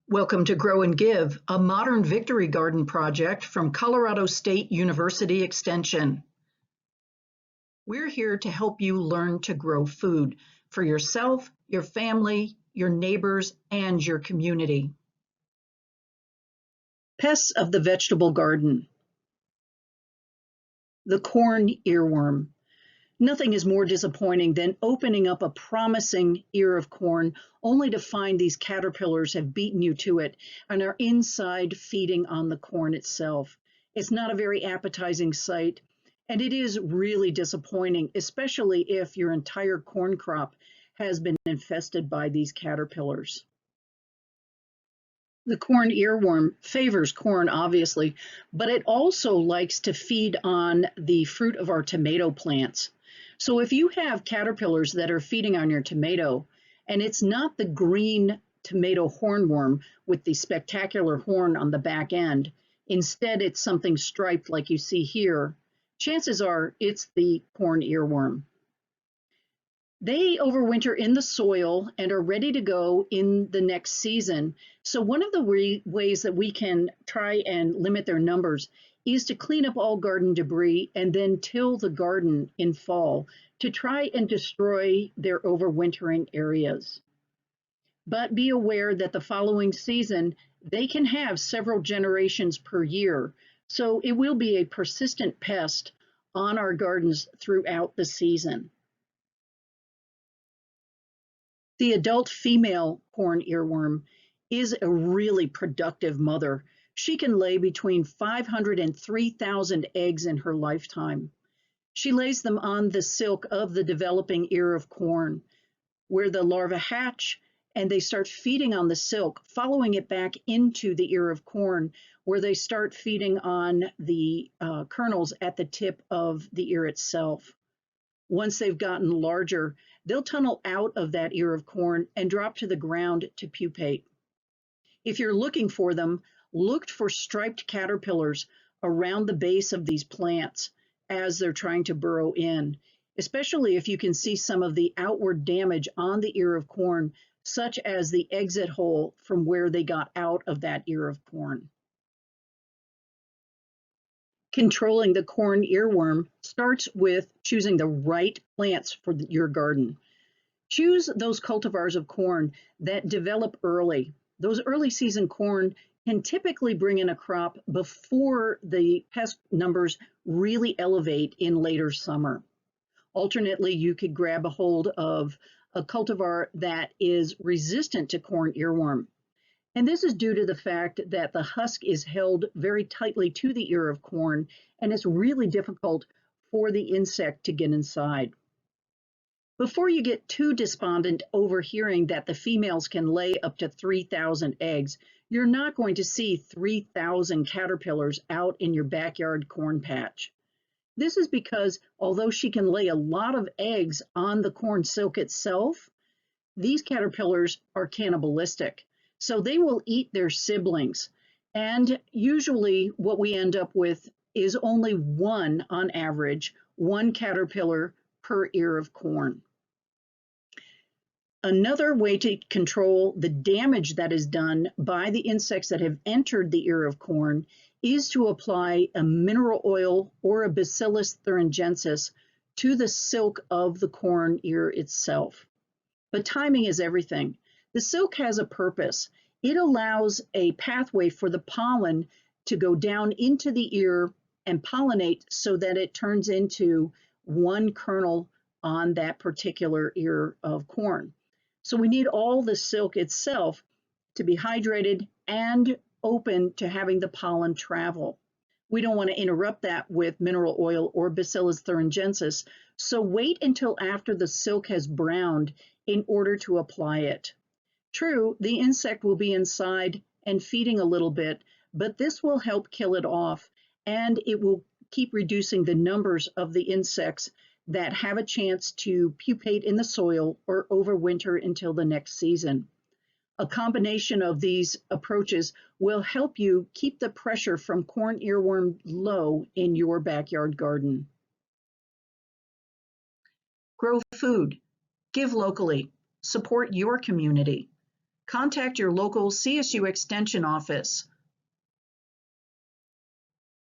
Welcome to Grow and Give, a modern victory garden project from Colorado State University Extension. We're here to help you learn to grow food for yourself, your family, your neighbors, and your community. Pests of the vegetable garden. The corn earworm. Nothing is more disappointing than opening up a promising ear of corn only to find these caterpillars have beaten you to it and are inside feeding on the corn itself. It's not a very appetizing sight, and it is really disappointing, especially if your entire corn crop has been infested by these caterpillars. The corn earworm favors corn, obviously, but it also likes to feed on the fruit of our tomato plants. So if you have caterpillars that are feeding on your tomato, and it's not the green tomato hornworm with the spectacular horn on the back end, instead it's something striped like you see here, chances are it's the corn earworm. They overwinter in the soil and are ready to go in the next season. So one of the ways that we can try and limit their numbers is to clean up all garden debris and then till the garden in fall to try and destroy their overwintering areas. But be aware that the following season, they can have several generations per year. So it will be a persistent pest on our gardens throughout the season. The adult female corn earworm is a really productive mother. She can lay between 500 and 3,000 eggs in her lifetime. She lays them on the silk of the developing ear of corn, where the larvae hatch and they start feeding on the silk, following it back into the ear of corn, where they start feeding on the kernels at the tip of the ear itself. Once they've gotten larger, they'll tunnel out of that ear of corn and drop to the ground to pupate. If you're looking for them, look for striped caterpillars around the base of these plants as they're trying to burrow in, especially if you can see some of the outward damage on the ear of corn, such as the exit hole from where they got out of that ear of corn. Controlling the corn earworm starts with choosing the right plants for your garden. Choose those cultivars of corn that develop early. Those early season corn can typically bring in a crop before the pest numbers really elevate in later summer. Alternately, you could grab a hold of a cultivar that is resistant to corn earworm. And this is due to the fact that the husk is held very tightly to the ear of corn, and it's really difficult for the insect to get inside. Before you get too despondent over hearing that the females can lay up to 3,000 eggs, you're not going to see 3,000 caterpillars out in your backyard corn patch. This is because although she can lay a lot of eggs on the corn silk itself, these caterpillars are cannibalistic. So they will eat their siblings. And usually what we end up with is only one, on average, one caterpillar per ear of corn. Another way to control the damage that is done by the insects that have entered the ear of corn is to apply a mineral oil or a Bacillus thuringiensis to the silk of the corn ear itself. But timing is everything. The silk has a purpose. It allows a pathway for the pollen to go down into the ear and pollinate so that it turns into one kernel on that particular ear of corn. So we need all the silk itself to be hydrated and open to having the pollen travel. We don't want to interrupt that with mineral oil or Bacillus thuringiensis, so wait until after the silk has browned in order to apply it. True, the insect will be inside and feeding a little bit, but this will help kill it off, and it will keep reducing the numbers of the insects that have a chance to pupate in the soil or overwinter until the next season. A combination of these approaches will help you keep the pressure from corn earworm low in your backyard garden. Grow food, give locally, support your community. contact your local CSU Extension office.